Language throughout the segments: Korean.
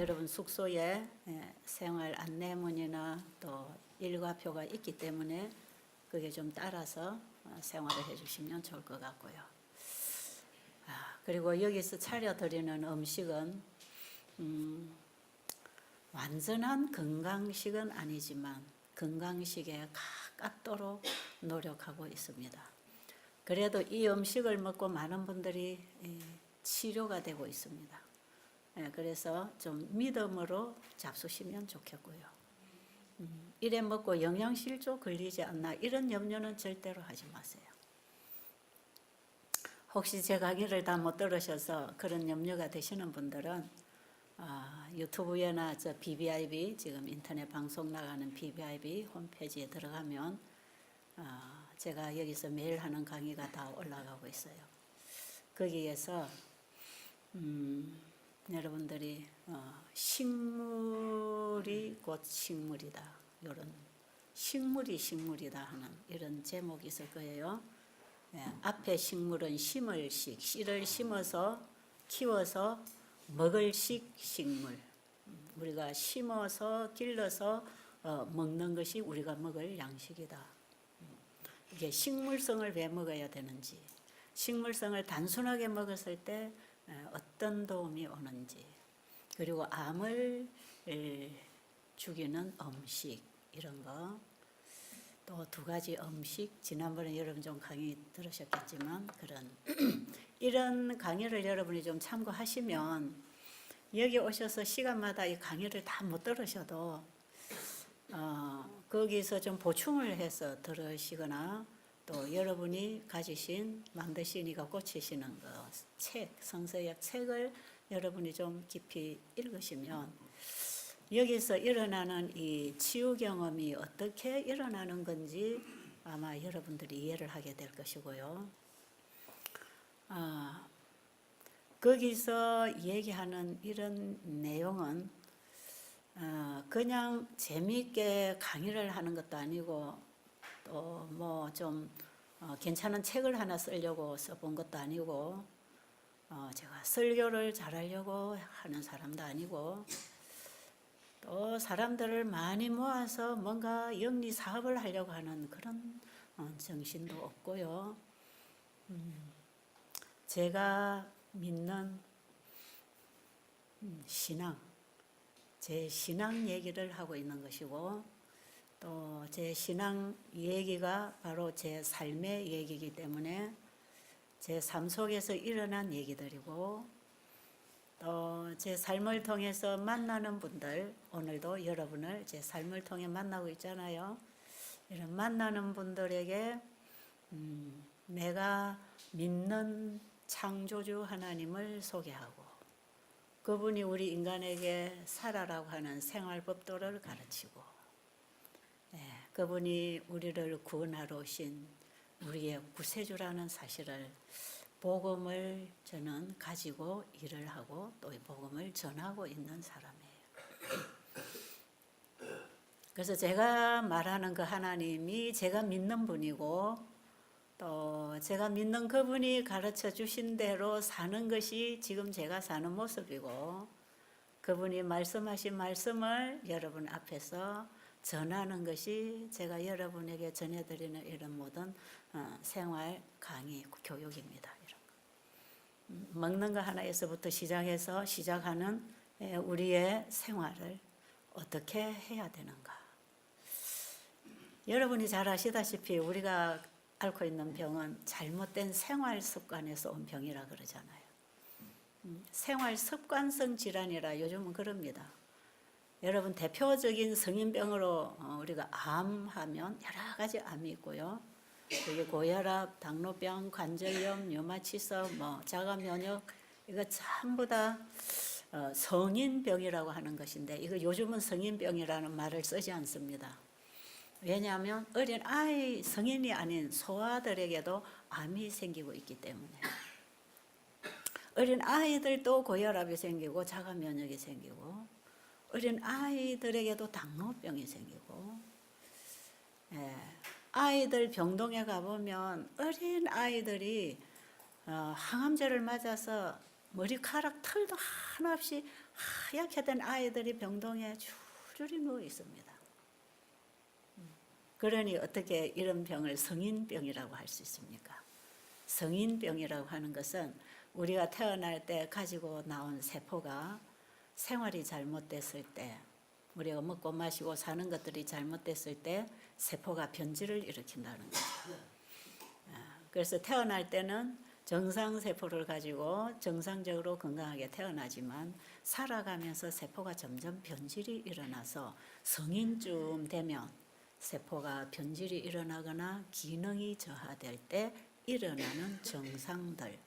여러분 숙소에 생활 안내문이나 또 일과표가 있기 때문에 그게 좀 따라서 생활을 해주시면 좋을 것 같고요. 그리고 여기서 차려드리는 음식은 완전한 건강식은 아니지만 건강식에 가깝도록 노력하고 있습니다. 그래도 이 음식을 먹고 많은 분들이 치료가 되고 있습니다. 그래서 좀 믿음으로 잡수시면 좋겠고요. 이래 먹고 영양실조 걸리지 않나 이런 염려는 절대로 하지 마세요. 혹시 제 강의를 다 못 들으셔서 그런 염려가 되시는 분들은 유튜브에나 저 BBIB 지금 인터넷 방송 나가는 BBIB 홈페이지에 들어가면 제가 여기서 매일 하는 강의가 다 올라가고 있어요. 거기에서 여러분들이 식물이 곧 식물이다, 이런 식물이 식물이다 하는 이런 제목이 있을 거예요. 앞에 식물은 심을식, 씨를 심어서 키워서 먹을식 식물. 우리가 심어서 길러서 먹는 것이 우리가 먹을 양식이다. 이게 식물성을 왜 먹어야 되는지, 식물성을 단순하게 먹었을 때 어떤 도움이 오는지, 그리고 암을 죽이는 음식 이런 거, 또 두 가지 음식, 지난번에 여러분 좀 강의 들으셨겠지만 그런 이런 강의를 여러분이 좀 참고하시면 여기 오셔서 시간마다 이 강의를 다 못 들으셔도 거기서 좀 보충을 해서 들으시거나 또 여러분이 가지신 만드시니까 꽂히시는 책, 성서학 책을 여러분이 좀 깊이 읽으시면 여기서 일어나는 이 치유 경험이 어떻게 일어나는 건지 아마 여러분들이 이해를 하게 될 것이고요. 거기서 얘기하는 이런 내용은 그냥 재미있게 강의를 하는 것도 아니고 또 뭐 좀 괜찮은 책을 하나 쓰려고 써본 것도 아니고 제가 설교를 잘하려고 하는 사람도 아니고 또 사람들을 많이 모아서 뭔가 영리 사업을 하려고 하는 그런 정신도 없고요. 제가 믿는 신앙, 제 신앙 얘기를 하고 있는 것이고 또 제 신앙 얘기가 바로 제 삶의 얘기이기 때문에 제 삶 속에서 일어난 얘기들이고 또 제 삶을 통해서 만나는 분들, 오늘도 여러분을 제 삶을 통해 만나고 있잖아요. 이런 만나는 분들에게 내가 믿는 창조주 하나님을 소개하고 그분이 우리 인간에게 살아라고 하는 생활법도를 가르치고 그분이 우리를 구원하러 오신 우리의 구세주라는 사실을 복음을 저는 가지고 일을 하고 또 이 복음을 전하고 있는 사람이에요. 그래서 제가 말하는 그 하나님이 제가 믿는 분이고 또 제가 믿는 그분이 가르쳐 주신 대로 사는 것이 지금 제가 사는 모습이고 그분이 말씀하신 말씀을 여러분 앞에서 전하는 것이 제가 여러분에게 전해드리는 이런 모든 생활 강의 교육입니다. 먹는 거 하나에서부터 시작하는 우리의 생활을 어떻게 해야 되는가. 여러분이 잘 아시다시피 우리가 앓고 있는 병은 잘못된 생활 습관에서 온 병이라 그러잖아요. 생활 습관성 질환이라 요즘은 그럽니다. 여러분 대표적인 성인병으로 우리가 암 하면 여러 가지 암이 있고요. 여기 고혈압, 당뇨병, 관절염, 류마티성, 자가면역 이거 전부 다 성인병이라고 하는 것인데 이거 요즘은 성인병이라는 말을 쓰지 않습니다. 왜냐하면 어린 아이, 성인이 아닌 소아들에게도 암이 생기고 있기 때문에 어린 아이들도 고혈압이 생기고 자가면역이 생기고 어린 아이들에게도 당뇨병이 생기고 아이들 병동에 가보면 어린 아이들이 항암제를 맞아서 머리카락 털도 하나 없이 하얗게 된 아이들이 병동에 줄줄이 누워 있습니다. 그러니 어떻게 이런 병을 성인병이라고 할 수 있습니까? 성인병이라고 하는 것은 우리가 태어날 때 가지고 나온 세포가 생활이 잘못됐을 때, 우리가 먹고 마시고 사는 것들이 잘못됐을 때 세포가 변질을 일으킨다는 거죠. 그래서 태어날 때는 정상세포를 가지고 정상적으로 건강하게 태어나지만 살아가면서 세포가 점점 변질이 일어나서 성인쯤 되면 세포가 변질이 일어나거나 기능이 저하될 때 일어나는 증상들,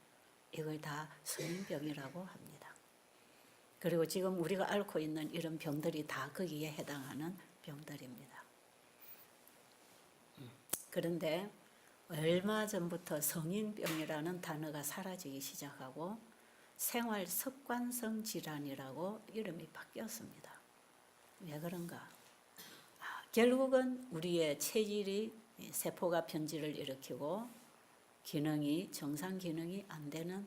이걸 다 성인병이라고 합니다. 그리고 지금 우리가 앓고 있는 이런 병들이 다 거기에 해당하는 병들입니다. 그런데 얼마 전부터 성인병이라는 단어가 사라지기 시작하고 생활 습관성 질환이라고 이름이 바뀌었습니다. 왜 그런가? 결국은 우리의 체질이 세포가 변질을 일으키고 기능이 정상 기능이 안 되는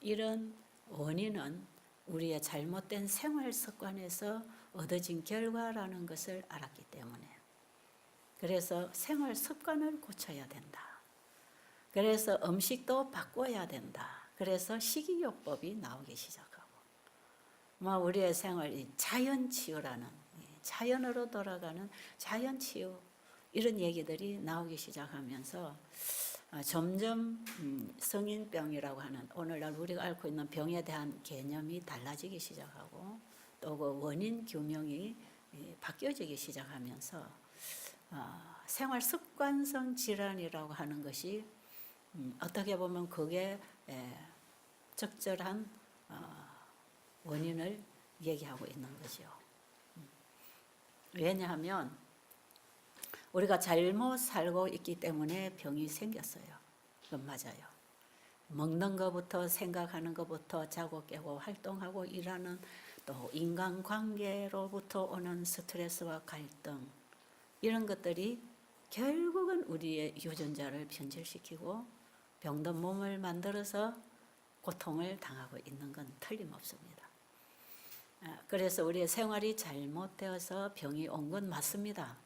이런 원인은 우리의 잘못된 생활 습관에서 얻어진 결과라는 것을 알았기 때문에, 그래서 생활 습관을 고쳐야 된다. 그래서 음식도 바꿔야 된다. 그래서 식이요법이 나오기 시작하고, 우리의 생활이 자연치유라는, 자연으로 돌아가는 자연치유, 이런 얘기들이 나오기 시작하면서 점점 성인병이라고 하는 오늘날 우리가 앓고 있는 병에 대한 개념이 달라지기 시작하고 또 그 원인 규명이 바뀌어지기 시작하면서 생활 습관성 질환이라고 하는 것이 어떻게 보면 그게 적절한 원인을 얘기하고 있는 거죠. 왜냐하면 우리가 잘못 살고 있기 때문에 병이 생겼어요. 그건 맞아요. 먹는 것부터 생각하는 것부터 자고 깨고 활동하고 일하는, 또 인간관계로부터 오는 스트레스와 갈등, 이런 것들이 결국은 우리의 유전자를 변질시키고 병든 몸을 만들어서 고통을 당하고 있는 건 틀림없습니다. 그래서 우리의 생활이 잘못되어서 병이 온 건 맞습니다.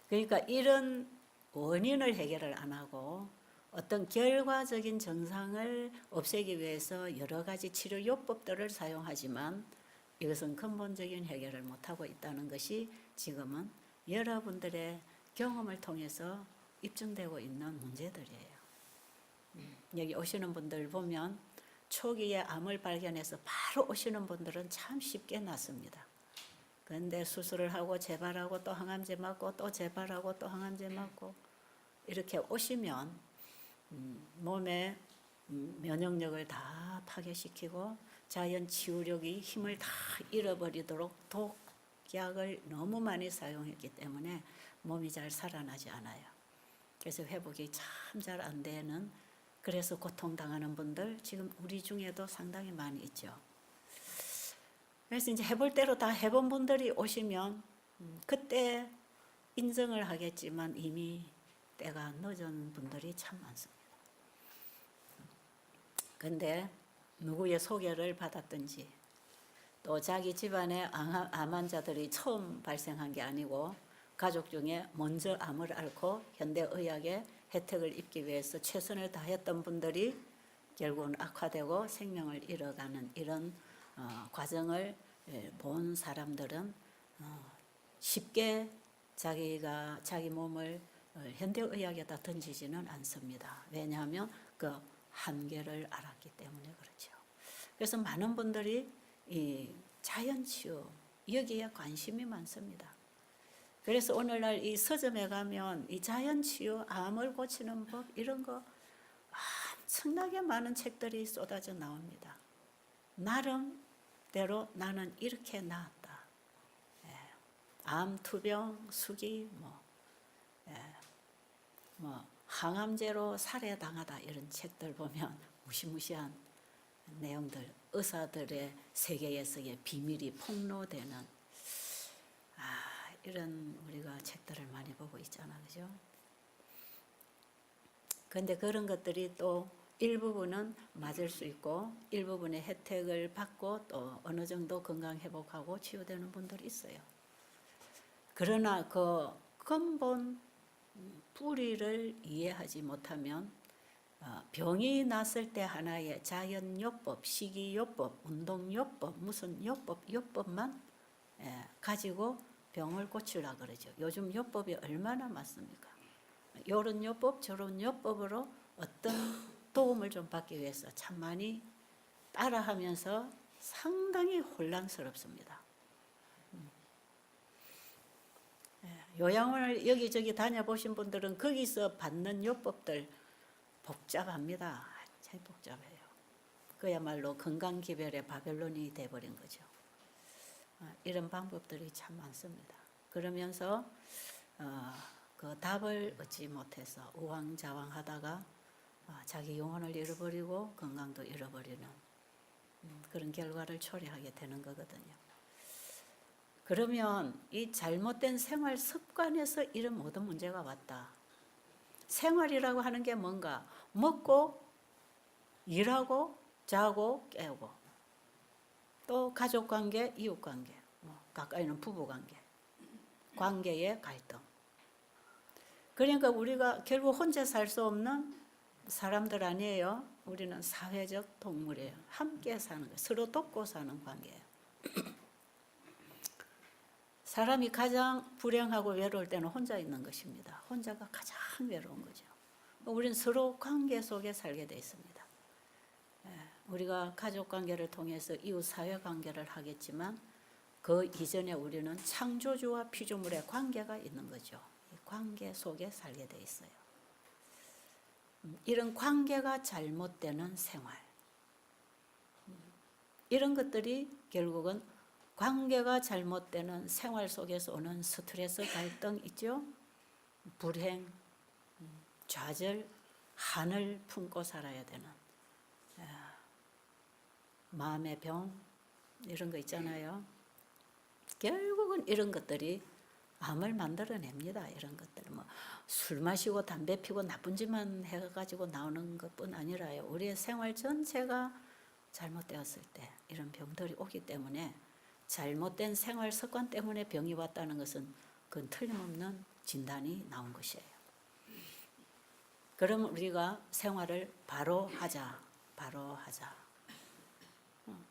그러니까 이런 원인을 해결을 안 하고 어떤 결과적인 증상을 없애기 위해서 여러 가지 치료 요법들을 사용하지만 이것은 근본적인 해결을 못하고 있다는 것이 지금은 여러분들의 경험을 통해서 입증되고 있는 문제들이에요. 여기 오시는 분들 보면 초기에 암을 발견해서 바로 오시는 분들은 참 쉽게 낫습니다. 그런데 수술을 하고 재발하고 또 항암제 맞고 또 재발하고 또 항암제 맞고 이렇게 오시면 몸의 면역력을 다 파괴시키고 자연 치유력이 힘을 다 잃어버리도록 독약을 너무 많이 사용했기 때문에 몸이 잘 살아나지 않아요. 그래서 회복이 참 잘 안 되는, 그래서 고통당하는 분들 지금 우리 중에도 상당히 많이 있죠. 그래서 이제 해볼 대로 다 해본 분들이 오시면 그때 인정을 하겠지만 이미 때가 늦은 분들이 참 많습니다. 그런데 누구의 소개를 받았든지 또 자기 집안에 암 환자들이 처음 발생한 게 아니고 가족 중에 먼저 암을 앓고 현대의학의 혜택을 입기 위해서 최선을 다했던 분들이 결국은 악화되고 생명을 잃어가는 이런 과정을 본 사람들은 쉽게 자기 몸을 현대의학에다 던지지는 않습니다. 왜냐하면 그 한계를 알았기 때문에 그렇죠. 그래서 많은 분들이 이 자연치유 여기에 관심이 많습니다. 그래서 오늘날 이 서점에 가면 이 자연치유, 암을 고치는 법 이런 거 엄청나게 많은 책들이 쏟아져 나옵니다. 나름대로 나는 이렇게 나았다. 암, 투병, 수기, 항암제로 살해당하다 이런 책들 보면 무시무시한 내용들, 의사들의 세계에서의 비밀이 폭로되는 이런 우리가 책들을 많이 보고 있잖아, 그죠? 그런데 그런 것들이 또 일부분은 맞을 수 있고 일부분의 혜택을 받고 또 어느 정도 건강 회복하고 치유되는 분들이 있어요. 그러나 그 근본 뿌리를 이해하지 못하면 병이 났을 때 하나의 자연요법, 식이요법, 운동요법, 무슨 요법만 가지고 병을 고치려고 그러죠. 요즘 요법이 얼마나 많습니까? 요런 요법 저런 요법으로 어떤 도움을 좀 받기 위해서 참 많이 따라하면서 상당히 혼란스럽습니다. 요양원을 여기저기 다녀보신 분들은 거기서 받는 요법들 복잡합니다. 참 복잡해요. 그야말로 건강기별의 바벨론이 돼버린 거죠. 이런 방법들이 참 많습니다. 그러면서 그 답을 얻지 못해서 우왕좌왕하다가 자기 영혼을 잃어버리고 건강도 잃어버리는 그런 결과를 초래하게 되는 거거든요. 그러면 이 잘못된 생활 습관에서 이런 모든 문제가 왔다. 생활이라고 하는 게 뭔가? 먹고 일하고 자고 깨우고 또 가족관계, 이웃관계, 가까이는 부부관계, 관계의 갈등. 그러니까 우리가 결국 혼자 살 수 없는 사람들 아니에요. 우리는 사회적 동물이에요. 함께 사는 거예요. 서로 돕고 사는 관계예요. 사람이 가장 불행하고 외로울 때는 혼자 있는 것입니다. 혼자가 가장 외로운 거죠. 우리는 서로 관계 속에 살게 되어 있습니다. 우리가 가족관계를 통해서 이웃 사회관계를 하겠지만 그 이전에 우리는 창조주와 피조물의 관계가 있는 거죠. 관계 속에 살게 돼 있어요. 이런 관계가 잘못되는 생활, 이런 것들이 결국은 관계가 잘못되는 생활 속에서 오는 스트레스, 갈등 있죠. 불행, 좌절, 한을 품고 살아야 되는 마음의 병 이런 거 있잖아요. 결국은 이런 것들이 암을 만들어냅니다. 이런 것들 술 마시고 담배 피고 나쁜 짓만 해가지고 나오는 것뿐 아니라요. 우리의 생활 전체가 잘못되었을 때 이런 병들이 오기 때문에 잘못된 생활 습관 때문에 병이 왔다는 것은 그건 틀림없는 진단이 나온 것이에요. 그럼 우리가 생활을 바로 하자.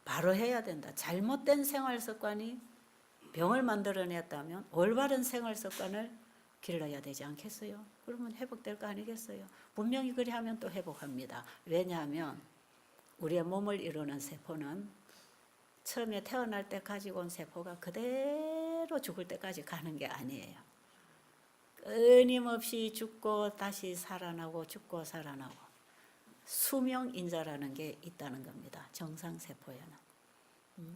바로 해야 된다. 잘못된 생활 습관이 병을 만들어냈다면 올바른 생활 습관을 길러야 되지 않겠어요? 그러면 회복될 거 아니겠어요? 분명히 그리 하면 또 회복합니다. 왜냐하면 우리의 몸을 이루는 세포는 처음에 태어날 때 가지고 온 세포가 그대로 죽을 때까지 가는 게 아니에요. 끊임없이 죽고 다시 살아나고 죽고 살아나고 수명인자라는 게 있다는 겁니다. 정상세포에는.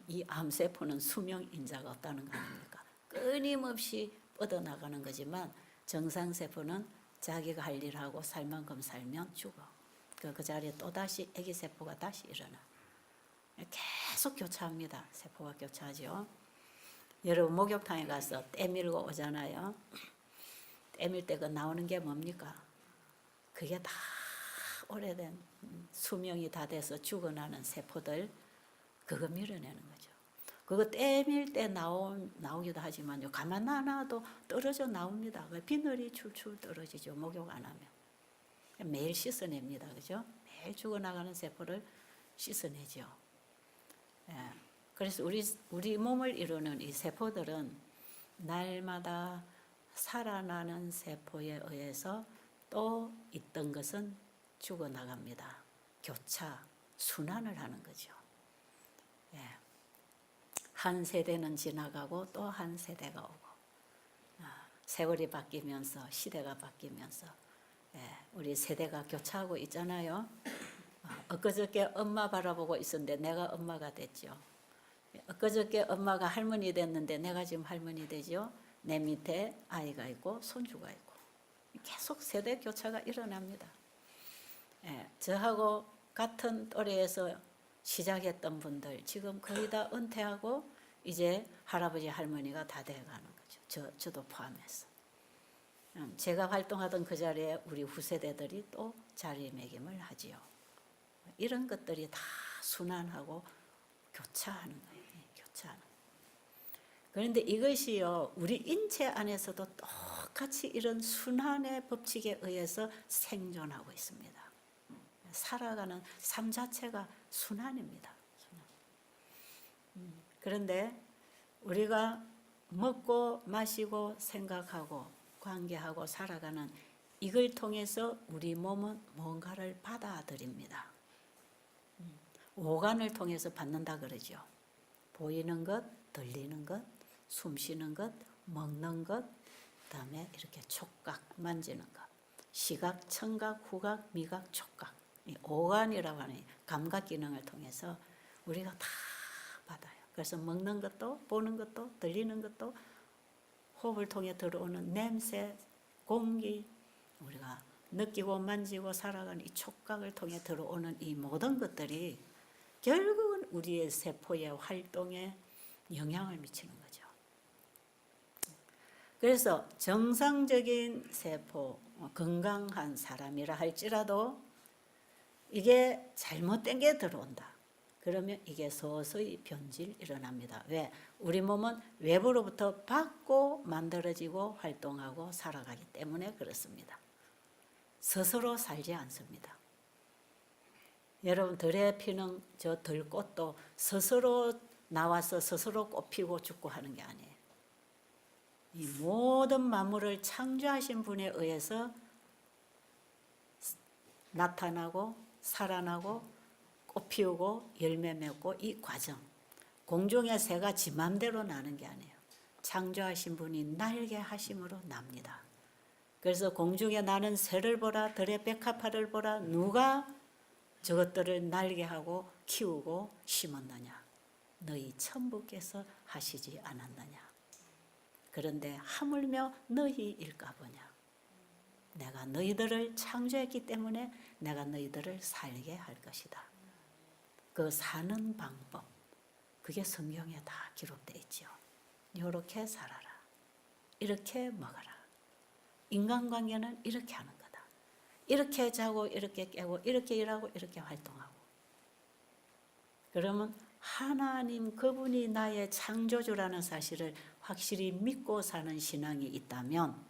이 암세포는 수명인자가 없다는 거 아닙니까? 끊임없이 뻗어나가는 거지만 정상세포는 자기가 할 일하고 살 만큼 살면 죽어. 그 자리에 또다시 아기세포가 다시 일어나. 계속 교차합니다. 세포가 교차하죠. 여러분 목욕탕에 가서 때 밀고 오잖아요. 때 밀 때 그 나오는 게 뭡니까? 그게 다 오래된 수명이 다 돼서 죽어나는 세포들 그거 밀어내는 거죠. 그거 때밀 때 나오기도 하지만요. 가만 놔놔도 떨어져 나옵니다. 비늘이 출출 떨어지죠. 목욕 안 하면. 매일 씻어냅니다. 그죠? 매일 죽어나가는 세포를 씻어내죠. 예. 그래서 우리 몸을 이루는 이 세포들은 날마다 살아나는 세포에 의해서 또 있던 것은 죽어나갑니다. 교차, 순환을 하는 거죠. 예. 한 세대는 지나가고 또 한 세대가 오고 세월이 바뀌면서 시대가 바뀌면서 우리 세대가 교차하고 있잖아요. 엊그저께 엄마 바라보고 있었는데 내가 엄마가 됐죠. 엊그저께 엄마가 할머니 됐는데 내가 지금 할머니 되죠. 내 밑에 아이가 있고 손주가 있고 계속 세대 교차가 일어납니다. 저하고 같은 또래에서 시작했던 분들 지금 거의 다 은퇴하고 이제 할아버지 할머니가 다 돼가는 거죠. 저도 포함해서. 제가 활동하던 그 자리에 우리 후세대들이 또 자리매김을 하지요. 이런 것들이 다 순환하고 교차하는 거예요. 교차하는. 그런데 이것이요, 우리 인체 안에서도 똑같이 이런 순환의 법칙에 의해서 생존하고 있습니다. 살아가는 삶 자체가 순환입니다. 그런데 우리가 먹고 마시고 생각하고 관계하고 살아가는 이걸 통해서 우리 몸은 뭔가를 받아들입니다. 오간을 통해서 받는다 그러죠. 보이는 것, 들리는 것, 숨 쉬는 것, 먹는 것, 그다음에 이렇게 촉각, 만지는 것, 시각, 청각, 후각, 미각, 촉각, 이 오간이라고 하는 감각 기능을 통해서 우리가 다 받아요. 그래서 먹는 것도, 보는 것도, 들리는 것도, 호흡을 통해 들어오는 냄새, 공기, 우리가 느끼고 만지고 살아가는 이 촉각을 통해 들어오는 이 모든 것들이 결국은 우리의 세포의 활동에 영향을 미치는 거죠. 그래서 정상적인 세포, 건강한 사람이라 할지라도 이게 잘못된 게 들어온다. 그러면 이게 서서히 변질 일어납니다. 왜? 우리 몸은 외부로부터 받고 만들어지고 활동하고 살아가기 때문에 그렇습니다. 스스로 살지 않습니다. 여러분, 들에 피는 저 들꽃도 스스로 나와서 스스로 꽃피고 죽고 하는 게 아니에요. 이 모든 만물을 창조하신 분에 의해서 나타나고 살아나고 꽃 피우고 열매 맺고 이 과정, 공중의 새가 지 맘대로 나는 게 아니에요. 창조하신 분이 날게 하심으로 납니다. 그래서 공중에 나는 새를 보라, 들의 백합화를 보라, 누가 저것들을 날게 하고 키우고 심었느냐? 너희 천부께서 하시지 않았느냐? 그런데 하물며 너희일까 보냐? 내가 너희들을 창조했기 때문에 내가 너희들을 살게 할 것이다. 그 사는 방법, 그게 성경에 다 기록되어 있죠. 이렇게 살아라. 이렇게 먹어라. 인간관계는 이렇게 하는 거다. 이렇게 자고 이렇게 깨고 이렇게 일하고 이렇게 활동하고. 그러면 하나님 그분이 나의 창조주라는 사실을 확실히 믿고 사는 신앙이 있다면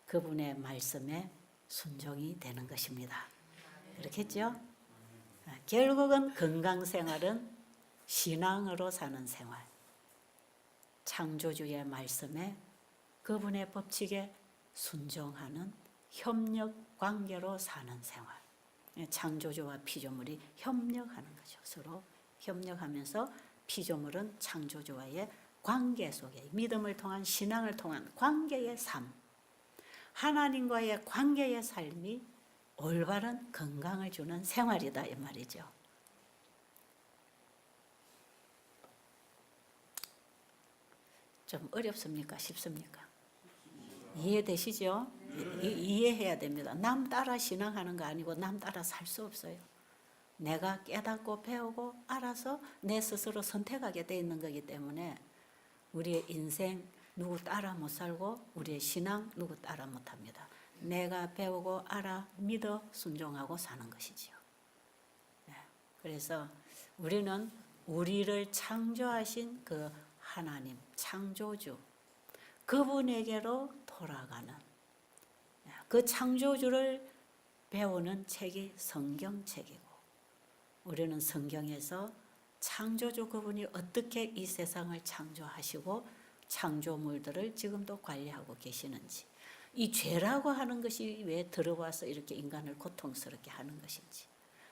그분의 말씀에 순종이 되는 것입니다. 그렇겠죠? 결국은 건강생활은 신앙으로 사는 생활, 창조주의 말씀에 그분의 법칙에 순종하는 협력관계로 사는 생활. 창조주와 피조물이 협력하는 거죠. 서로 협력하면서 피조물은 창조주와의 관계 속에 믿음을 통한 신앙을 통한 관계의 삶, 하나님과의 관계의 삶이 올바른 건강을 주는 생활이다 이 말이죠. 좀 어렵습니까? 쉽습니까? 이해되시죠? 이해해야 됩니다. 남 따라 신앙하는 거 아니고 남 따라 살 수 없어요. 내가 깨닫고 배우고 알아서 내 스스로 선택하게 돼 있는 거기 때문에 우리의 인생 누구 따라 못 살고 우리의 신앙 누구 따라 못 합니다. 내가 배우고 알아 믿어 순종하고 사는 것이지요. 그래서 우리는 우리를 창조하신 그 하나님 창조주 그분에게로 돌아가는 그 창조주를 배우는 책이 성경책이고 우리는 성경에서 창조주 그분이 어떻게 이 세상을 창조하시고 창조물들을 지금도 관리하고 계시는지 이 죄라고 하는 것이 왜 들어와서 이렇게 인간을 고통스럽게 하는 것인지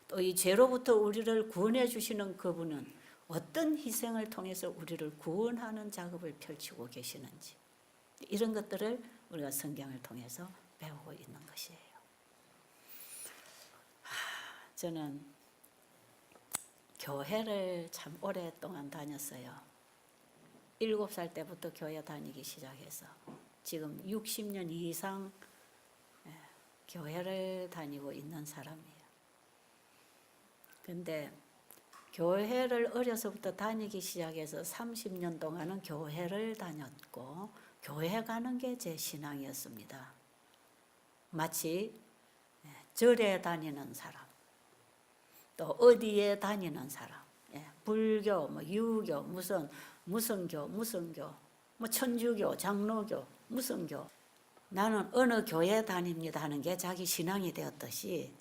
또 이 죄로부터 우리를 구원해 주시는 그분은 어떤 희생을 통해서 우리를 구원하는 작업을 펼치고 계시는지 이런 것들을 우리가 성경을 통해서 배우고 있는 것이에요. 저는 교회를 참 오랫동안 다녔어요. 7살 때부터 교회 다니기 시작해서 지금 60년 이상 교회를 다니고 있는 사람이에요. 근데 교회를 어려서부터 다니기 시작해서 30년 동안은 교회를 다녔고 교회 가는 게 제 신앙이었습니다. 마치 절에 다니는 사람, 또 어디에 다니는 사람, 예, 불교, 뭐 유교, 무슨 교, 뭐 천주교, 장로교, 무슨 교. 나는 어느 교회 다닙니다 하는 게 자기 신앙이 되었듯이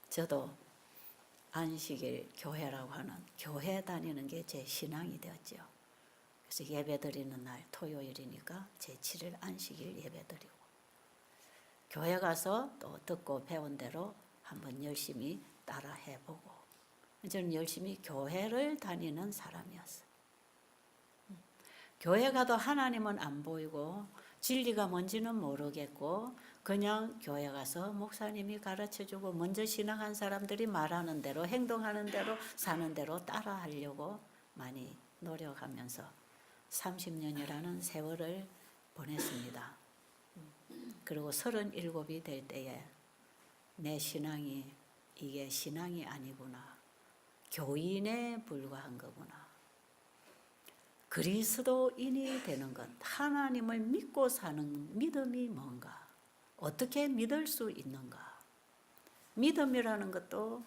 저도 안식일 교회라고 하는 교회 다니는 게 제 신앙이 되었죠. 그래서 예배 드리는 날 토요일이니까 제7일 안식일 예배 드리고 교회 가서 또 듣고 배운 대로 한번 열심히 따라 해보고 저는 열심히 교회를 다니는 사람이었어요. 교회 가도 하나님은 안 보이고 진리가 뭔지는 모르겠고 그냥 교회 가서 목사님이 가르쳐주고 먼저 신앙한 사람들이 말하는 대로 행동하는 대로 사는 대로 따라하려고 많이 노력하면서 30년이라는 세월을 보냈습니다. 그리고 37이 될 때에 내 신앙이 이게 신앙이 아니구나. 교인에 불과한 거구나. 그리스도인이 되는 것, 하나님을 믿고 사는 믿음이 뭔가? 어떻게 믿을 수 있는가? 믿음이라는 것도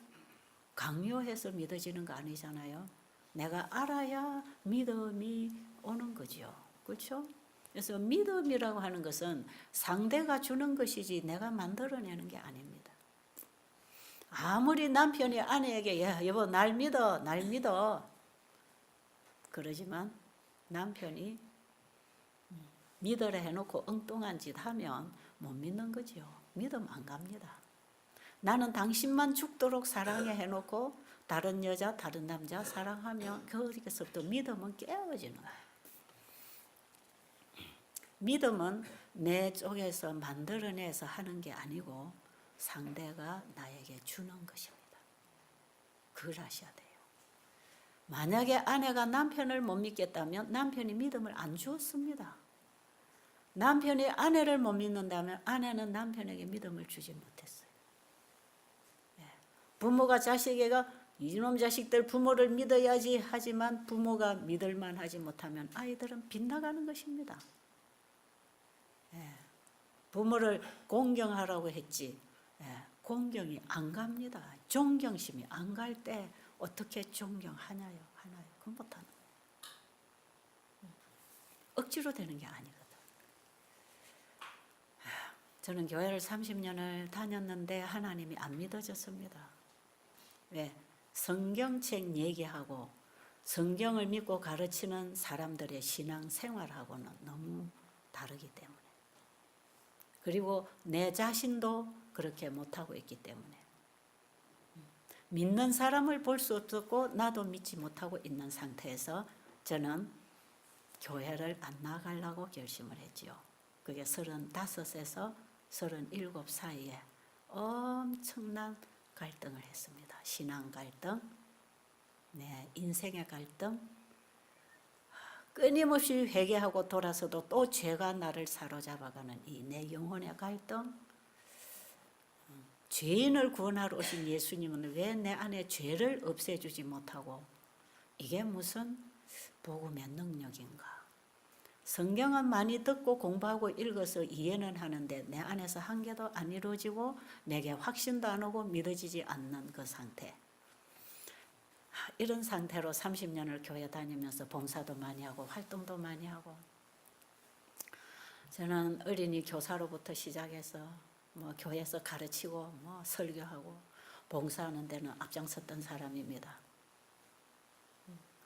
강요해서 믿어지는 거 아니잖아요. 내가 알아야 믿음이 오는 거죠. 그렇죠? 그래서 믿음이라고 하는 것은 상대가 주는 것이지 내가 만들어내는 게 아닙니다. 아무리 남편이 아내에게 야, 여보 날 믿어, 날 믿어. 그러지만 남편이 믿으라 해놓고 엉뚱한 짓 하면 못 믿는 거죠. 믿음 안 갑니다. 나는 당신만 죽도록 사랑해 해놓고 다른 여자, 다른 남자 사랑하면 거기서부터 믿음은 깨어지는 거예요. 믿음은 내 쪽에서 만들어내서 하는 게 아니고 상대가 나에게 주는 것입니다. 그걸 아셔야 돼요. 만약에 아내가 남편을 못 믿겠다면 남편이 믿음을 안 주었습니다. 남편이 아내를 못 믿는다면 아내는 남편에게 믿음을 주지 못했어요. 부모가 자식에게 이놈 자식들 부모를 믿어야지 하지만 부모가 믿을만 하지 못하면 아이들은 빗나가는 것입니다. 부모를 공경하라고 했지 공경이 안 갑니다. 존경심이 안 갈 때 어떻게 존경하나요? 그건 못하는 거예요. 억지로 되는 게 아니거든. 저는 교회를 30년을 다녔는데 하나님이 안 믿어졌습니다. 왜? 성경책 얘기하고 성경을 믿고 가르치는 사람들의 신앙 생활하고는 너무 다르기 때문에 그리고 내 자신도 그렇게 못하고 있기 때문에 믿는 사람을 볼 수 없었고 나도 믿지 못하고 있는 상태에서 저는 교회를 안 나가려고 결심을 했지요. 그게 35에서 37 사이에 엄청난 갈등을 했습니다. 신앙 갈등, 내 인생의 갈등, 끊임없이 회개하고 돌아서도 또 죄가 나를 사로잡아가는 이 내 영혼의 갈등, 죄인을 구원하러 오신 예수님은 왜 내 안에 죄를 없애주지 못하고 이게 무슨 복음의 능력인가? 성경은 많이 듣고 공부하고 읽어서 이해는 하는데 내 안에서 한 개도 안 이루어지고 내게 확신도 안 오고 믿어지지 않는 그 상태. 이런 상태로 30년을 교회 다니면서 봉사도 많이 하고 활동도 많이 하고 저는 어린이 교사로부터 시작해서 뭐 교회에서 가르치고 뭐 설교하고 봉사하는 데는 앞장섰던 사람입니다.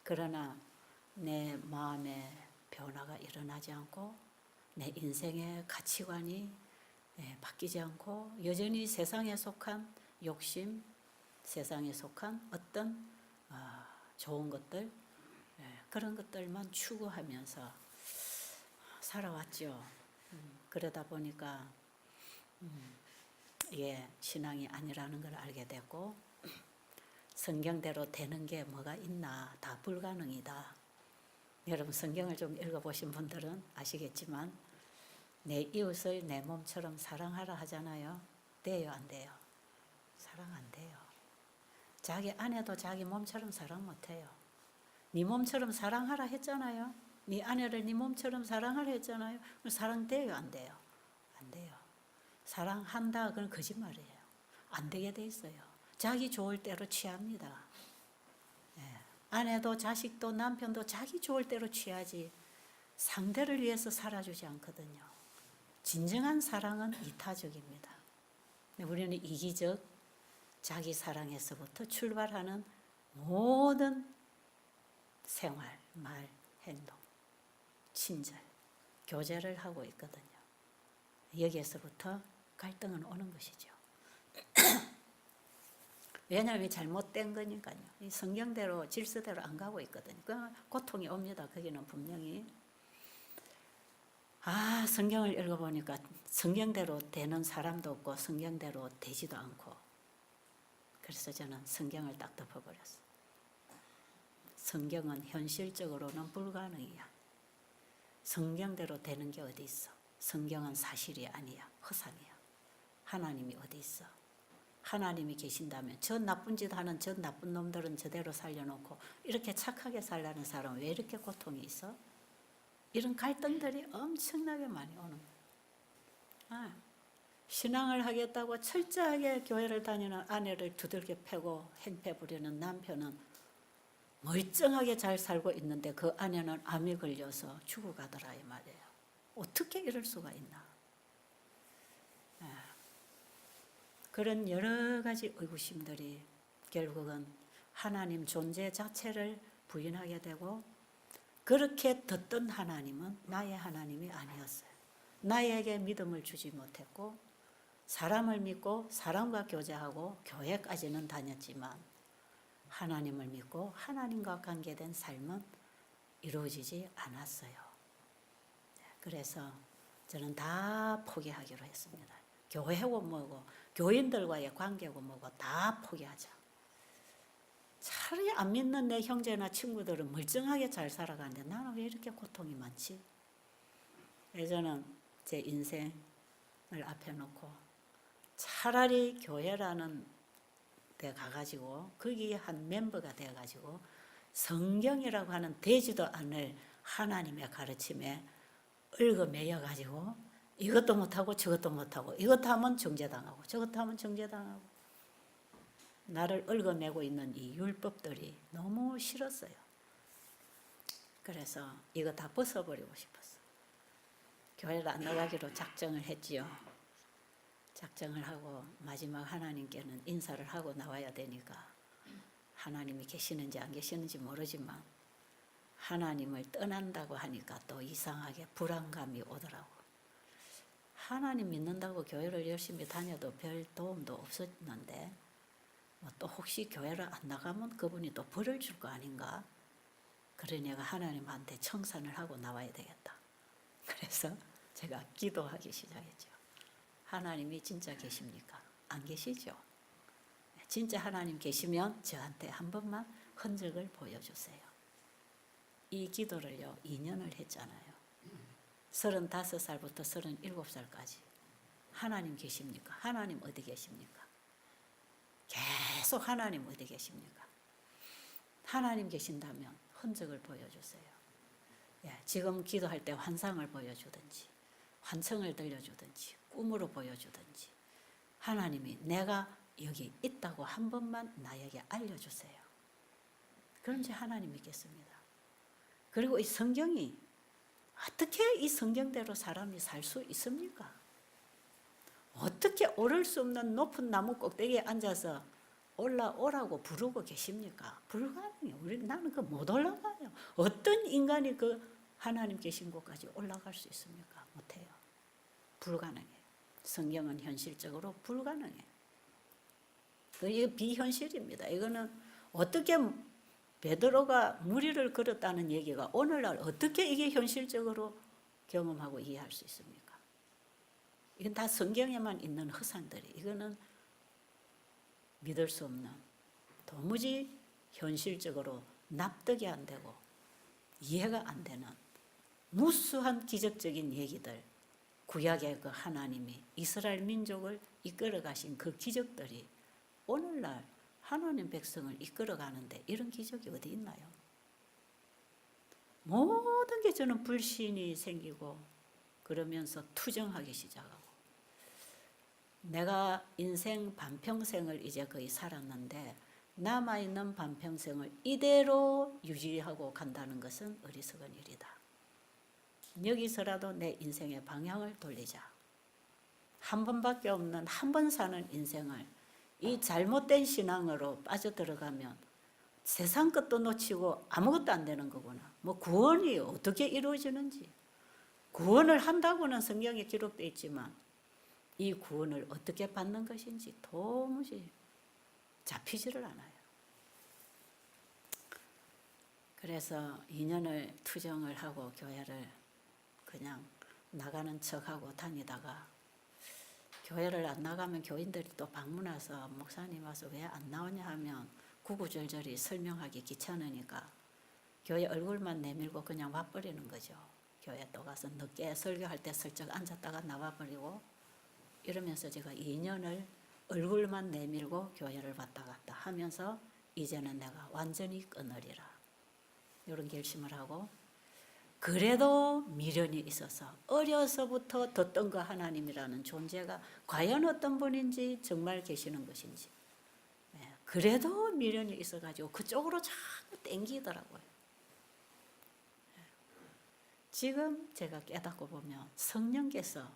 그러나 내 마음에 변화가 일어나지 않고 내 인생의 가치관이 바뀌지 않고 여전히 세상에 속한 욕심, 세상에 속한 어떤 좋은 것들 그런 것들만 추구하면서 살아왔죠. 그러다 보니까 이게 신앙이 아니라는 걸 알게 됐고 성경대로 되는 게 뭐가 있나 다 불가능이다. 여러분 성경을 좀 읽어보신 분들은 아시겠지만 내 이웃을 내 몸처럼 사랑하라 하잖아요. 돼요 안 돼요? 사랑 안 돼요. 자기 아내도 자기 몸처럼 사랑 못해요. 네 몸처럼 사랑하라 했잖아요. 네 아내를 네 몸처럼 사랑하라 했잖아요. 사랑 돼요 안 돼요? 안 돼요. 사랑한다 그건 거짓말이에요. 안 되게 돼 있어요. 자기 좋을 대로 취합니다. 아내도 자식도 남편도 자기 좋을 대로 취하지 상대를 위해서 살아주지 않거든요. 진정한 사랑은 이타적입니다. 우리는 이기적, 자기 사랑에서부터 출발하는 모든 생활, 말, 행동, 친절, 교제를 하고 있거든요. 여기에서부터 갈등은 오는 것이죠. 왜냐하면 잘못된 거니까요. 이 성경대로 질서대로 안 가고 있거든요. 그 고통이 옵니다. 거기는 분명히. 성경을 읽어보니까 성경대로 되는 사람도 없고 성경대로 되지도 않고 그래서 저는 성경을 딱 덮어버렸어요. 성경은 현실적으로는 불가능이야. 성경대로 되는 게 어디 있어? 성경은 사실이 아니야. 허상이야. 하나님이 어디 있어? 하나님이 계신다면 저 나쁜 짓 하는 저 나쁜 놈들은 저대로 살려놓고 이렇게 착하게 살라는 사람은 왜 이렇게 고통이 있어? 이런 갈등들이 엄청나게 많이 오는 거예요. 신앙을 하겠다고 철저하게 교회를 다니는 아내를 두들겨 패고 행패 부리는 남편은 멀쩡하게 잘 살고 있는데 그 아내는 암이 걸려서 죽어가더라 이 말이에요. 어떻게 이럴 수가 있나? 그런 여러 가지 의구심들이 결국은 하나님 존재 자체를 부인하게 되고 그렇게 듣던 하나님은 나의 하나님이 아니었어요. 나에게 믿음을 주지 못했고 사람을 믿고 사람과 교제하고 교회까지는 다녔지만 하나님을 믿고 하나님과 관계된 삶은 이루어지지 않았어요. 그래서 저는 다 포기하기로 했습니다. 교회고 뭐고 교인들과의 관계고 뭐고 다 포기하자. 차라리 안 믿는 내 형제나 친구들은 멀쩡하게 잘 살아가는데 나는 왜 이렇게 고통이 많지? 저는 제 인생을 앞에 놓고 차라리 교회라는 데 가가지고 거기에 한 멤버가 되어가지고 성경이라고 하는 되지도 않을 하나님의 가르침에 얽어매여가지고 이것도 못하고 저것도 못하고 이것도 하면 정죄당하고 저것도 하면 정죄당하고 나를 얽어매고 있는 이 율법들이 너무 싫었어요. 그래서 이거 다 벗어버리고 싶었어. 교회를 안 나가기로 작정을 했지요. 작정을 하고 마지막 하나님께는 인사를 하고 나와야 되니까 하나님이 계시는지 안 계시는지 모르지만 하나님을 떠난다고 하니까 또 이상하게 불안감이 오더라고. 하나님 믿는다고 교회를 열심히 다녀도 별 도움도 없었는데 또 혹시 교회를 안 나가면 그분이 또 벌을 줄 거 아닌가? 그러니 내가 하나님한테 청산을 하고 나와야 되겠다. 그래서 제가 기도하기 시작했죠. 하나님이 진짜 계십니까? 안 계시죠? 진짜 하나님 계시면 저한테 한 번만 흔적을 보여주세요. 이 기도를요 2년을 했잖아요. 35살부터 37살까지 하나님 계십니까? 하나님 어디 계십니까? 계속 하나님 어디 계십니까? 하나님 계신다면 흔적을 보여주세요. 지금 기도할 때 환상을 보여주든지 환청을 들려주든지 꿈으로 보여주든지 하나님이 내가 여기 있다고 한 번만 나에게 알려주세요. 그런지 하나님 믿겠습니다. 그리고 이 성경이 어떻게 이 성경대로 사람이 살 수 있습니까? 어떻게 오를 수 없는 높은 나무 꼭대기에 앉아서 올라오라고 부르고 계십니까? 불가능해요. 나는 그 못 올라가요. 어떤 인간이 그 하나님 계신 곳까지 올라갈 수 있습니까? 못해요. 불가능해요. 성경은 현실적으로 불가능해요. 이게 비현실입니다. 이거는 어떻게 베드로가 무리를 걸었다는 얘기가 오늘날 어떻게 이게 현실적으로 경험하고 이해할 수 있습니까? 이건 다 성경에만 있는 허상들이 이거는 믿을 수 없는 도무지 현실적으로 납득이 안 되고 이해가 안 되는 무수한 기적적인 얘기들 구약의 그 하나님이 이스라엘 민족을 이끌어 가신 그 기적들이 오늘날 하나님 백성을 이끌어 가는데 이런 기적이 어디 있나요? 모든 게 저는 불신이 생기고 그러면서 투정하기 시작하고 내가 인생 반평생을 이제 거의 살았는데 남아있는 반평생을 이대로 유지하고 간다는 것은 어리석은 일이다. 여기서라도 내 인생의 방향을 돌리자. 한 번밖에 없는 한 번 사는 인생을 이 잘못된 신앙으로 빠져들어가면 세상 것도 놓치고 아무것도 안 되는 거구나. 뭐 구원이 어떻게 이루어지는지, 구원을 한다고는 성경에 기록되어 있지만 이 구원을 어떻게 받는 것인지 도무지 잡히지를 않아요. 그래서 2년을 투정을 하고 교회를 그냥 나가는 척하고 다니다가 교회를 안 나가면 교인들이 또 방문 와서 목사님 와서 왜 안 나오냐 하면 구구절절히 설명하기 귀찮으니까 교회 얼굴만 내밀고 그냥 와버리는 거죠. 교회 또 가서 늦게 설교할 때 슬쩍 앉았다가 나와버리고 이러면서 제가 2년을 얼굴만 내밀고 교회를 왔다 갔다 하면서 이제는 내가 완전히 끊으리라. 이런 결심을 하고 그래도 미련이 있어서 어려서부터 듣던 그 하나님이라는 존재가 과연 어떤 분인지 정말 계시는 것인지 그래도 미련이 있어가지고 그쪽으로 자꾸 땡기더라고요. 지금 제가 깨닫고 보면 성령께서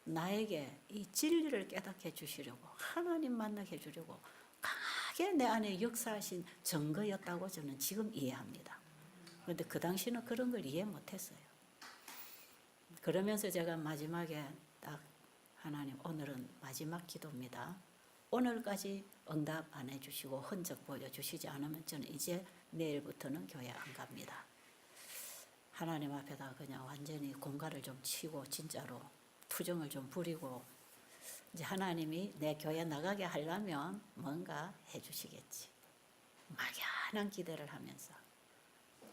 나에게 이 진리를 깨닫게 해주시려고 하나님 만나게 해주려고 강하게 내 안에 역사하신 증거였다고 저는 지금 이해합니다. 그런데 그 당시는 그런 걸 이해 못했어요. 그러면서 제가 마지막에 딱 하나님 오늘은 마지막 기도입니다. 오늘까지 응답 안 해주시고 흔적 보여주시지 않으면 저는 이제 내일부터는 교회 안 갑니다. 하나님 앞에다 그냥 완전히 공갈을 좀 치고 진짜로 투정을 좀 부리고 이제 하나님이 내 교회 나가게 하려면 뭔가 해주시겠지. 막연한 기대를 하면서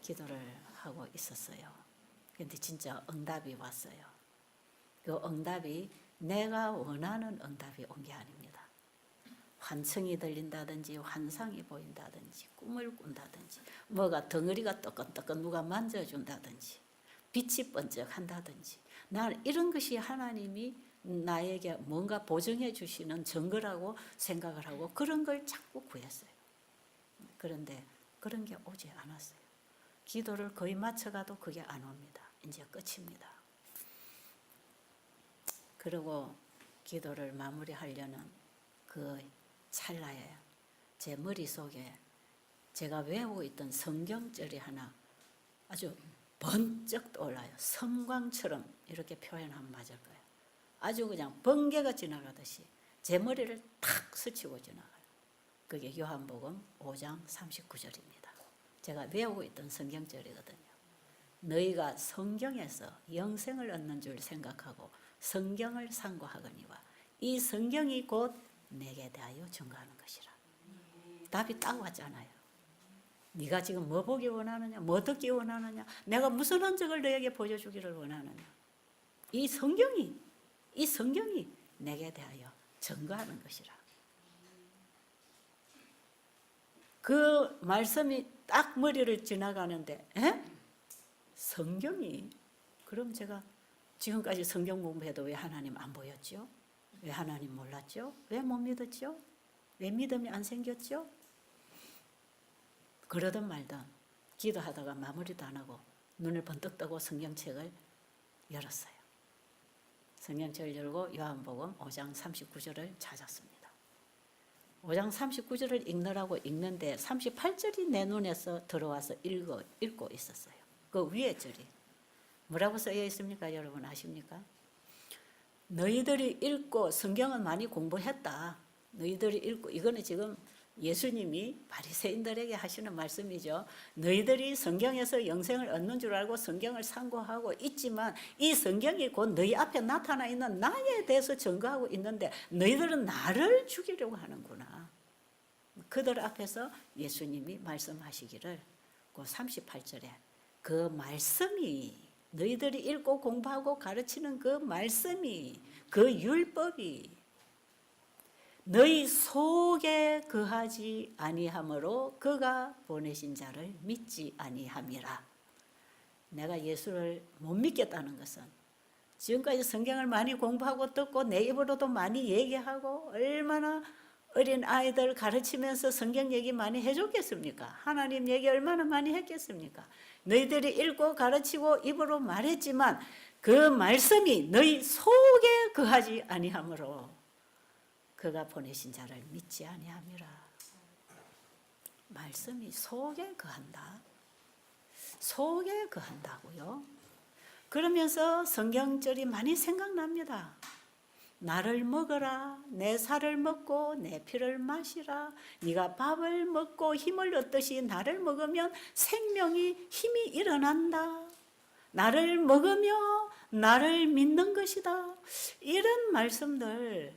기도를 하고 있었어요. 근데 진짜 응답이 왔어요. 그 응답이 내가 원하는 응답이 온 게 아닙니다. 환청이 들린다든지 환상이 보인다든지 꿈을 꾼다든지 뭐가 덩어리가 뜨끈뜨끈 누가 만져준다든지 빛이 번쩍한다든지 나는 이런 것이 하나님이 나에게 뭔가 보증해 주시는 증거라고 생각을 하고 그런 걸 자꾸 구했어요. 그런데 그런 게 오지 않았어요. 기도를 거의 마쳐가도 그게 안 옵니다. 이제 끝입니다. 그리고 기도를 마무리하려는 그 찰나에 제 머릿속에 제가 외우고 있던 성경절이 하나 아주 번쩍 떠올라요. 섬광처럼 이렇게 표현하면 맞을 거예요. 아주 그냥 번개가 지나가듯이 제 머리를 탁 스치고 지나가요. 그게 요한복음 5장 39절입니다. 제가 외우고 있던 성경절이거든요. 너희가 성경에서 영생을 얻는 줄 생각하고 성경을 상고하거니와 이 성경이 곧 내게 대하여 증거하는 것이라. 답이 딱 왔잖아요. 네가 지금 뭐 보기 원하느냐, 뭐 듣기 원하느냐, 내가 무슨 흔적을 너에게 보여주기를 원하느냐. 이 성경이 내게 대하여 증거하는 것이라. 그 말씀이 딱 머리를 지나가는데 성경이 그럼 제가 지금까지 성경 공부해도 왜 하나님 안 보였죠? 왜 하나님 몰랐죠? 왜 못 믿었죠? 왜 믿음이 안 생겼죠? 그러든 말든 기도하다가 마무리도 안 하고 눈을 번뜩 뜨고 성경책을 열었어요. 성경책을 열고 요한복음 5장 39절을 찾았습니다. 5장 39절을 읽느라고 읽는데 38절이 내 눈에서 들어와서 읽고 있었어요. 그 위에 절이 뭐라고 쓰여 있습니까? 여러분 아십니까? 너희들이 읽고 성경은 많이 공부했다. 너희들이 읽고 이거는 지금 예수님이 바리새인들에게 하시는 말씀이죠. 너희들이 성경에서 영생을 얻는 줄 알고 성경을 상고하고 있지만 이 성경이 곧 너희 앞에 나타나 있는 나에 대해서 증거하고 있는데 너희들은 나를 죽이려고 하는구나. 그들 앞에서 예수님이 말씀하시기를 그 38절에 그 말씀이 너희들이 읽고 공부하고 가르치는 그 말씀이 그 율법이 너희 속에 거하지 아니하므로 그가 보내신 자를 믿지 아니함이라. 내가 예수를 못 믿겠다는 것은 지금까지 성경을 많이 공부하고 듣고 내 입으로도 많이 얘기하고 얼마나 어린 아이들 가르치면서 성경 얘기 많이 해줬겠습니까? 하나님 얘기 얼마나 많이 했겠습니까? 너희들이 읽고 가르치고 입으로 말했지만 그 말씀이 너희 속에 거하지 아니하므로 그가 보내신 자를 믿지 아니함이라. 말씀이 속에 거한다. 속에 거한다고요. 그러면서 성경절이 많이 생각납니다. 나를 먹어라, 내 살을 먹고 내 피를 마시라. 네가 밥을 먹고 힘을 얻듯이 나를 먹으면 생명이 힘이 일어난다. 나를 먹으며 나를 믿는 것이다. 이런 말씀들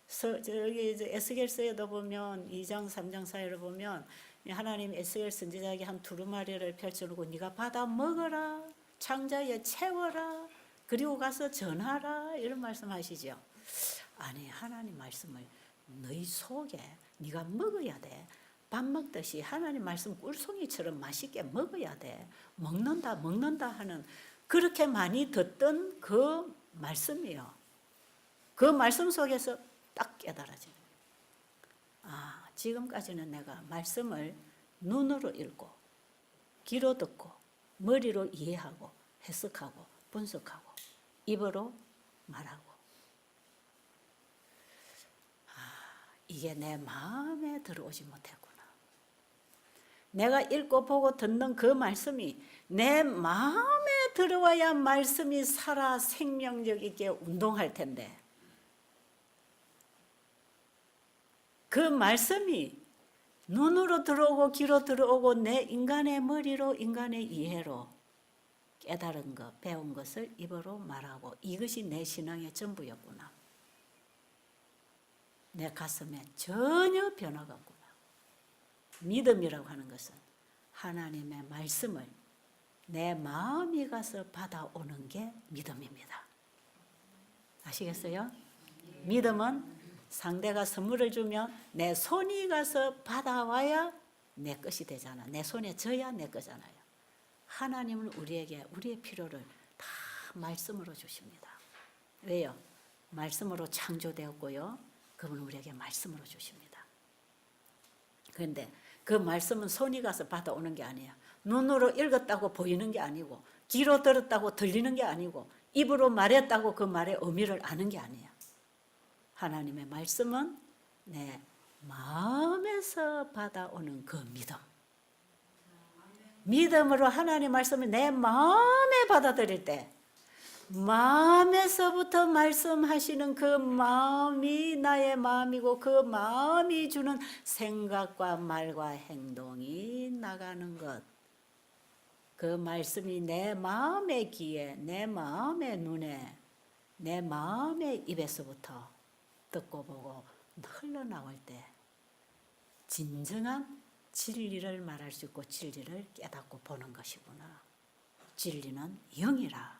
저기 에스겔서에도 보면 2장 3장 사이를 보면 하나님 에스겔 선지자에게 한 두루마리를 펼쳐놓고 네가 받아 먹어라, 창자에 채워라, 그리고 가서 전하라, 이런 말씀하시죠. 아니, 하나님 말씀을 너희 속에 네가 먹어야 돼. 밥 먹듯이 하나님 말씀 꿀송이처럼 맛있게 먹어야 돼. 먹는다 하는, 그렇게 많이 듣던 그 말씀이요. 그 말씀 속에서 딱 깨달아져요. 아, 지금까지는 내가 말씀을 눈으로 읽고 귀로 듣고 머리로 이해하고 해석하고 분석하고 입으로 말하고, 이게 내 마음에 들어오지 못했구나. 내가 읽고 보고 듣는 그 말씀이 내 마음에 들어와야 말씀이 살아 생명력 있게 운동할 텐데, 그 말씀이 눈으로 들어오고 귀로 들어오고 내 인간의 머리로 인간의 이해로 깨달은 것, 배운 것을 입으로 말하고, 이것이 내 신앙의 전부였구나. 내 가슴에 전혀 변화가 없구나. 믿음이라고 하는 것은 하나님의 말씀을 내 마음이 가서 받아오는 게 믿음입니다. 아시겠어요? 믿음은 상대가 선물을 주면 내 손이 가서 받아와야 내 것이 되잖아. 내 손에 져야 내 거잖아요. 하나님은 우리에게 우리의 필요를 다 말씀으로 주십니다. 왜요? 말씀으로 창조되었고요. 그분은 우리에게 말씀으로 주십니다. 그런데 그 말씀은 손이 가서 받아오는 게 아니에요. 눈으로 읽었다고 보이는 게 아니고, 귀로 들었다고 들리는 게 아니고, 입으로 말했다고 그 말의 의미를 아는 게 아니에요. 하나님의 말씀은 내 마음에서 받아오는 그 믿음. 믿음으로 하나님의 말씀을 내 마음에 받아들일 때, 마음에서부터 말씀하시는 그 마음이 나의 마음이고, 그 마음이 주는 생각과 말과 행동이 나가는 것. 그 말씀이 내 마음의 귀에, 내 마음의 눈에, 내 마음의 입에서부터 듣고 보고 흘러나올 때 진정한 진리를 말할 수 있고 진리를 깨닫고 보는 것이구나. 진리는 영이라.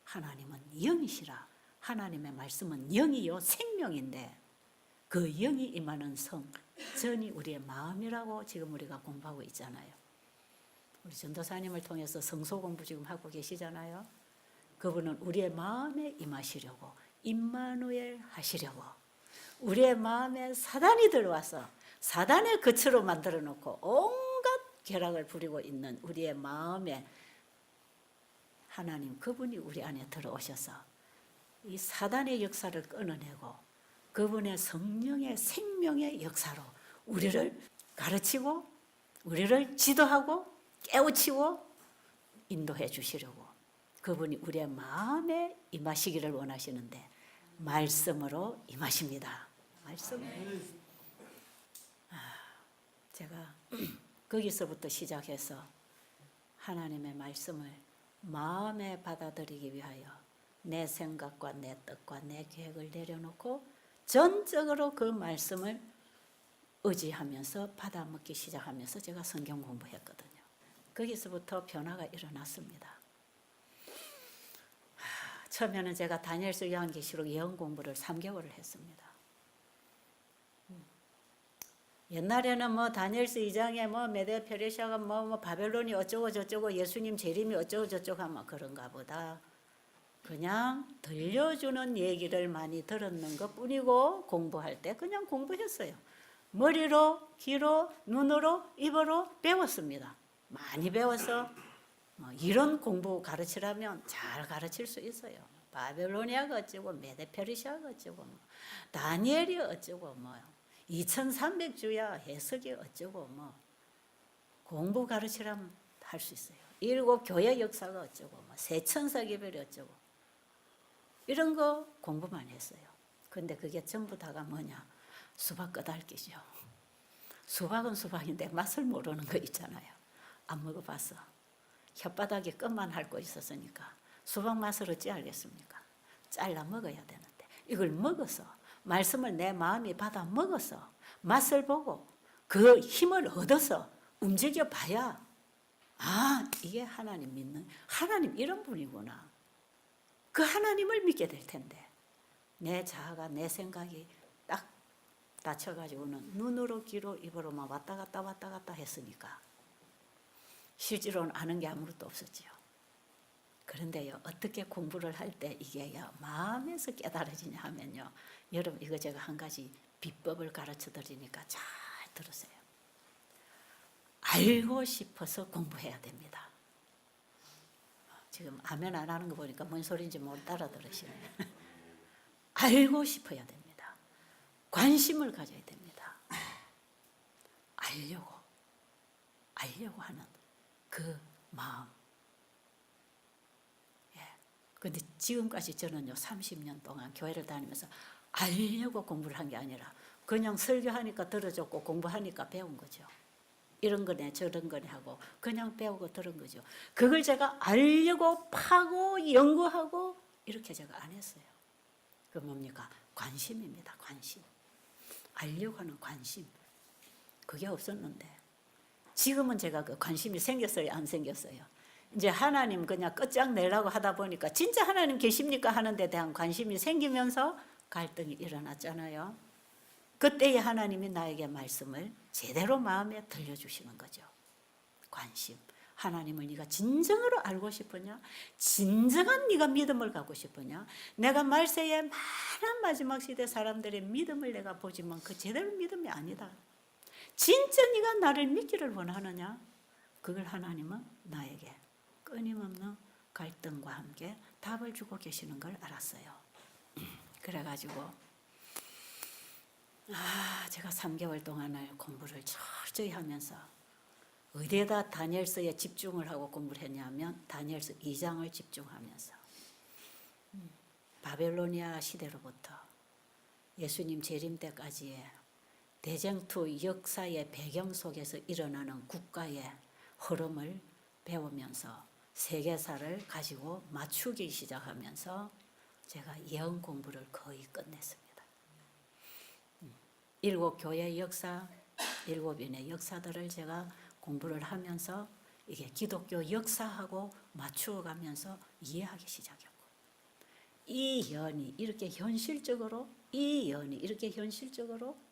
하나님은 영이시라. 하나님의 말씀은 영이요 생명인데, 그 영이 임하는 성전이 우리의 마음이라고 지금 우리가 공부하고 있잖아요. 우리 전도사님을 통해서 성소 공부 지금 하고 계시잖아요. 그분은 우리의 마음에 임하시려고, 임마누엘 하시려고, 우리의 마음에 사단이 들어와서 사단의 거처로 만들어 놓고 온갖 쾌락을 부리고 있는 우리의 마음에 하나님, 그분이 우리 안에 들어오셔서 이 사단의 역사를 끊어내고 그분의 성령의 생명의 역사로 우리를 가르치고 우리를 지도하고 깨우치고 인도해 주시려고, 그분이 우리의 마음에 임하시기를 원하시는데 말씀으로 임하십니다. 말씀. 제가 거기서부터 시작해서 하나님의 말씀을 마음에 받아들이기 위하여 내 생각과 내 뜻과 내 계획을 내려놓고 전적으로 그 말씀을 의지하면서 받아먹기 시작하면서 제가 성경 공부했거든요. 거기서부터 변화가 일어났습니다. 처음에는 제가 다니엘서 요한계시록 예언 공부를 3개월을 했습니다. 옛날에는 뭐 다니엘서 2장에 뭐 메데 페르시아가 뭐 바벨론이 어쩌고 저쩌고 예수님 재림이 어쩌고 저쩌고 하면 그런가 보다. 그냥 들려주는 얘기를 많이 들었는 것 뿐이고 공부할 때 그냥 공부했어요. 머리로, 귀로, 눈으로, 입으로 배웠습니다. 많이 배워서 이런 공부 가르치라면 잘 가르칠 수 있어요. 바벨로니아가 어쩌고 메데페르시아가 어쩌고 다니엘이 어쩌고 2300주야 해석이 어쩌고 공부 가르치라면 할 수 있어요. 7 교회 역사가 어쩌고 세천사 개별이 어쩌고 이런 거 공부만 했어요. 근데 그게 전부 다가 뭐냐? 수박 끄달기죠. 수박은 수박인데 맛을 모르는 거 있잖아요. 안 먹어봤어. 혓바닥에 끝만 핥고 있었으니까 수박 맛을 어찌 알겠습니까? 잘라 먹어야 되는데 이걸 먹어서 말씀을 내 마음이 받아 먹어서 맛을 보고 그 힘을 얻어서 움직여 봐야 이게 하나님 믿는 하나님 이런 분이구나. 그 하나님을 믿게 될 텐데 내 자아가 내 생각이 딱 다쳐가지고는 눈으로 귀로 입으로만 왔다 갔다 했으니까 실제로는 아는 게 아무것도 없었지요. 그런데요, 어떻게 공부를 할 때 이게요 마음에서 깨달아지냐 하면요, 여러분 이거 제가 한 가지 비법을 가르쳐 드리니까 잘 들으세요. 알고 싶어서 공부해야 됩니다. 지금 아멘 안 하는 거 보니까 뭔 소리인지 못 알아들으시네. 알고 싶어야 됩니다. 관심을 가져야 됩니다. 알려고 하는 그 마음. 근데 지금까지 저는요 30년 동안 교회를 다니면서 알려고 공부를 한 게 아니라 그냥 설교하니까 들어줬고 공부하니까 배운 거죠. 이런 거네 저런 거네 하고 그냥 배우고 들은 거죠. 그걸 제가 알려고 파고 연구하고 이렇게 제가 안 했어요. 그 뭡니까? 관심입니다. 관심. 알려고 하는 관심. 그게 없었는데 지금은 제가 그 관심이 생겼어요? 안 생겼어요? 이제 하나님 그냥 끝장내려고 하다 보니까 진짜 하나님 계십니까 하는 데 대한 관심이 생기면서 갈등이 일어났잖아요. 그때에 하나님이 나에게 말씀을 제대로 마음에 들려주시는 거죠. 관심. 하나님을 네가 진정으로 알고 싶으냐? 진정한 네가 믿음을 갖고 싶으냐? 내가 말세에 많은 마지막 시대 사람들의 믿음을 내가 보지만 그 제대로 믿음이 아니다. 진짜 네가 나를 믿기를 원하느냐? 그걸 하나님은 나에게 끊임없는 갈등과 함께 답을 주고 계시는 걸 알았어요. 그래가지고 제가 3개월 동안을 공부를 철저히 하면서 어디에다 다니엘서에 집중을 하고 공부를 했냐면 다니엘서 2장을 집중하면서 바벨로니아 시대로부터 예수님 재림 때까지의 대쟁투 역사의 배경 속에서 일어나는 국가의 흐름을 배우면서 세계사를 가지고 맞추기 시작하면서 제가 예언 공부를 거의 끝냈습니다. 7 교회의 역사, 7인의 역사들을 제가 공부를 하면서 이게 기독교 역사하고 맞추어 가면서 이해하기 시작했고 이 예언이 이렇게 현실적으로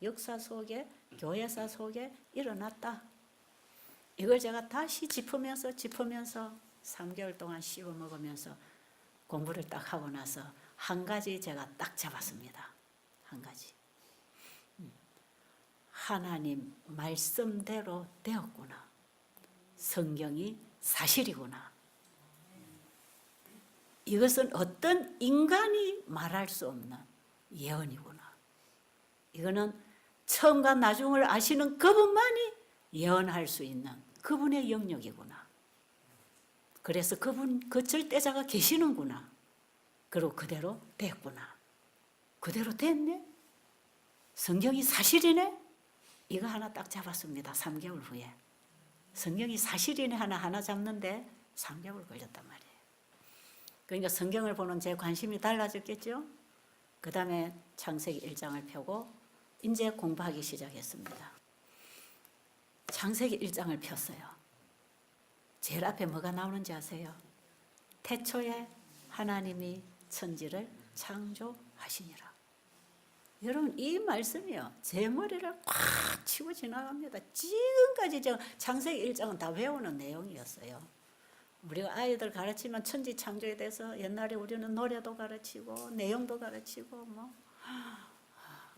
역사 속에 교회사 속에 일어났다. 이걸 제가 다시 짚으면서 3개월 동안 씹어 먹으면서 공부를 딱 하고 나서 한 가지 제가 딱 잡았습니다. 한 가지. 하나님 말씀대로 되었구나. 성경이 사실이구나. 이것은 어떤 인간이 말할 수 없는 예언이구나. 이거는 처음과 나중을 아시는 그분만이 예언할 수 있는 그분의 영역이구나. 그래서 그분 그 절대자가 계시는구나. 그리고 그대로 됐구나. 그대로 됐네. 성경이 사실이네. 이거 하나 딱 잡았습니다. 3개월 후에. 성경이 사실이네 하나 잡는데 3개월 걸렸단 말이에요. 그러니까 성경을 보는 제 관심이 달라졌겠죠. 그 다음에 창세기 1장을 펴고 이제 공부하기 시작했습니다. 창세기 1장을 폈어요. 제일 앞에 뭐가 나오는지 아세요? 태초에 하나님이 천지를 창조하시니라. 여러분 이 말씀이요 제 머리를 꽉 치고 지나갑니다. 지금까지 제가 창세기 1장은 다 외우는 내용이었어요. 우리가 아이들 가르치면 천지 창조에 대해서 옛날에 우리는 노래도 가르치고 내용도 가르치고 뭐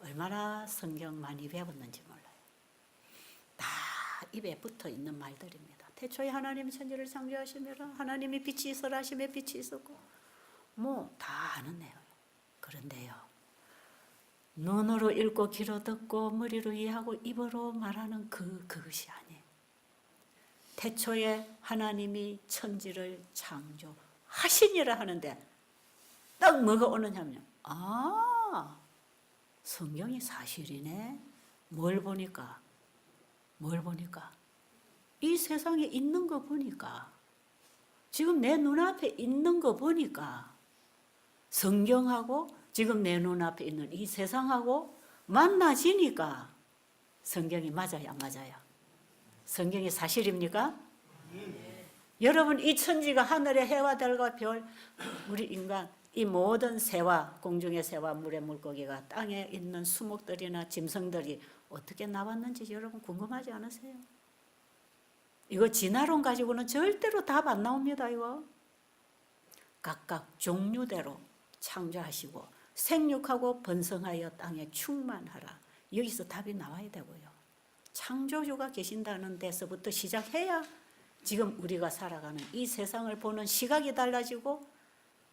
얼마나 성경 많이 배웠는지 몰라요. 다 입에 붙어 있는 말들입니다. 태초에 하나님이 천지를 창조하시며 하나님이 빛이 있으라 하시며 빛이 있었고 뭐 다 아는 내용이에요. 그런데요, 눈으로 읽고 귀로 듣고 머리로 이해하고 입으로 말하는 그것이 아니에요. 태초에 하나님이 천지를 창조하시니라 하는데 딱 뭐가 오느냐면 성경이 사실이네. 뭘 보니까 이 세상에 있는 거 보니까 지금 내 눈앞에 있는 거 보니까 성경하고 지금 내 눈앞에 있는 이 세상하고 만나지니까 성경이 맞아요, 안 맞아요? 성경이 사실입니까? 여러분, 이 천지가 하늘의 해와 달과 별, 우리 인간, 이 모든 새와 공중의 새와 물의 물고기가 땅에 있는 수목들이나 짐승들이 어떻게 나왔는지 여러분 궁금하지 않으세요? 이거 진화론 가지고는 절대로 답 안 나옵니다. 이거 각각 종류대로 창조하시고 생육하고 번성하여 땅에 충만하라. 여기서 답이 나와야 되고요. 창조주가 계신다는 데서부터 시작해야 지금 우리가 살아가는 이 세상을 보는 시각이 달라지고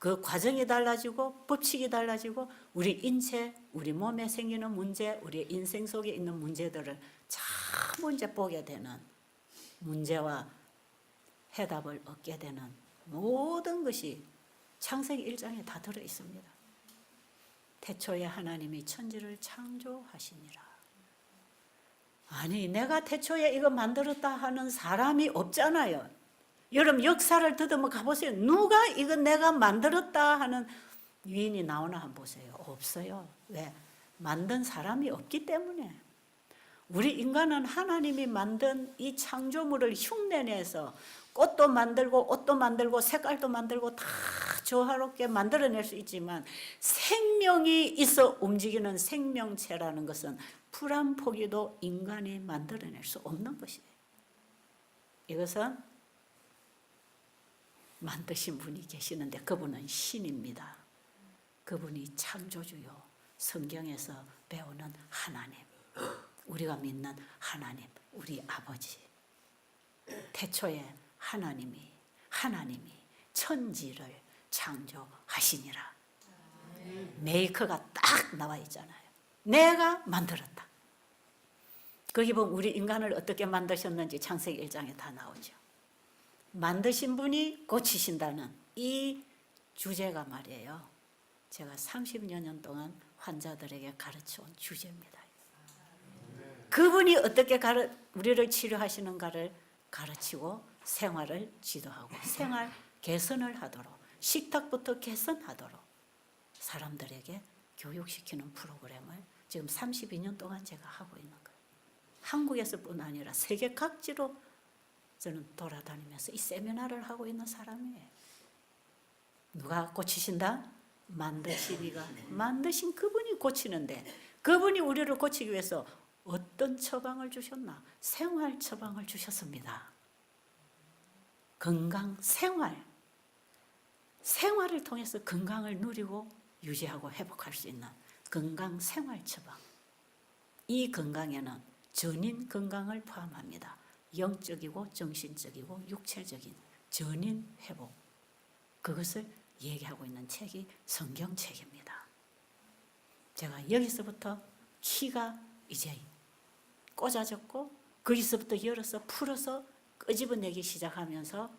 그 과정이 달라지고 법칙이 달라지고 우리 인체, 우리 몸에 생기는 문제, 우리 인생 속에 있는 문제들을 참 먼저 보게 되는, 문제와 해답을 얻게 되는 모든 것이 창세기 1장에 다 들어 있습니다. 태초에 하나님이 천지를 창조하시니라. 아니, 내가 태초에 이거 만들었다 하는 사람이 없잖아요. 여러분 역사를 더듬어 가보세요. 누가 이거 내가 만들었다 하는 유인이 나오나 한번 보세요. 없어요. 왜? 만든 사람이 없기 때문에. 우리 인간은 하나님이 만든 이 창조물을 흉내내서 꽃도 만들고 옷도 만들고 색깔도 만들고 다 조화롭게 만들어낼 수 있지만 생명이 있어 움직이는 생명체라는 것은 풀 한 포기도 인간이 만들어낼 수 없는 것이에요. 이것은 만드신 분이 계시는데 그분은 신입니다. 그분이 창조주요. 성경에서 배우는 하나님, 우리가 믿는 하나님, 우리 아버지. 태초에 하나님이 천지를 창조하시니라. 메이커가 딱 나와 있잖아요. 내가 만들었다. 거기 보면 우리 인간을 어떻게 만드셨는지 창세기 1장에 다 나오죠. 만드신 분이 고치신다는 이 주제가 말이에요. 제가 30여 년 동안 환자들에게 가르쳐온 주제입니다. 그분이 어떻게 우리를 치료하시는가를 가르치고 생활을 지도하고 생활 개선을 하도록, 식탁부터 개선하도록 사람들에게 교육시키는 프로그램을 지금 32년 동안 제가 하고 있는 거예요. 한국에서뿐 아니라 세계 각지로 저는 돌아다니면서 이 세미나를 하고 있는 사람이에요. 누가 고치신다? 만드신 그분이 고치는데, 그분이 우리를 고치기 위해서 어떤 처방을 주셨나? 생활 처방을 주셨습니다. 건강 생활을 통해서 건강을 누리고 유지하고 회복할 수 있는 건강 생활 처방. 이 건강에는 전인 건강을 포함합니다. 영적이고 정신적이고 육체적인 전인 회복, 그것을 얘기하고 있는 책이 성경책입니다. 제가 여기서부터 키가 이제 꽂아졌고 거기서부터 열어서 풀어서 끄집어내기 시작하면서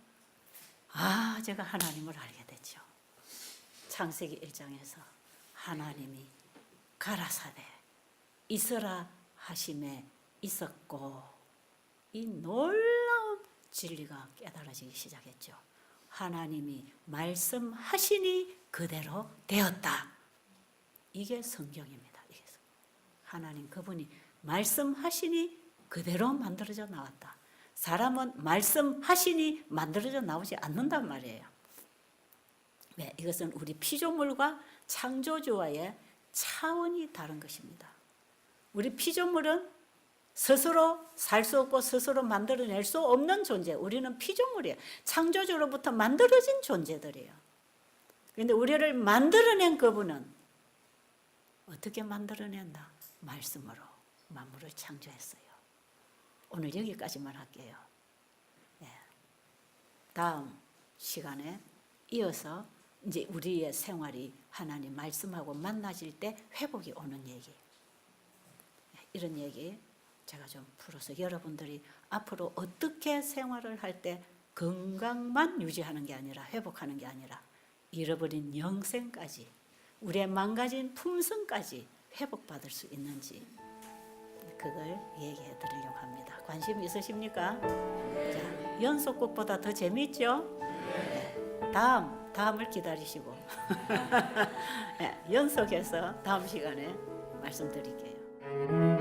제가 하나님을 알게 됐죠. 창세기 1장에서 하나님이 가라사대 있으라 하심에 있었고, 이 놀라운 진리가 깨달아지기 시작했죠. 하나님이 말씀하시니 그대로 되었다. 이게 성경입니다. 이게 하나님 그분이 말씀하시니 그대로 만들어져 나왔다. 사람은 말씀하시니 만들어져 나오지 않는단 말이에요. 네, 이것은 우리 피조물과 창조주와의 차원이 다른 것입니다. 우리 피조물은 스스로 살 수 없고 스스로 만들어낼 수 없는 존재. 우리는 피조물이에요. 창조주로부터 만들어진 존재들이에요. 그런데 우리를 만들어낸 그분은 어떻게 만들어낸다? 말씀으로 만물을 창조했어요. 오늘 여기까지만 할게요. 네. 다음 시간에 이어서 이제 우리의 생활이 하나님 말씀하고 만나질 때 회복이 오는 얘기. 이런 얘기 제가 좀 풀어서 여러분들이 앞으로 어떻게 생활을 할 때 건강만 유지하는 게 아니라 회복하는 게 아니라 잃어버린 영생까지 우리의 망가진 품성까지 회복받을 수 있는지 그걸 얘기해 드리려고 합니다. 관심 있으십니까? 자, 연속곡보다 더 재미있죠? 네. 다음을 기다리시고 네, 연속해서 다음 시간에 말씀드릴게요.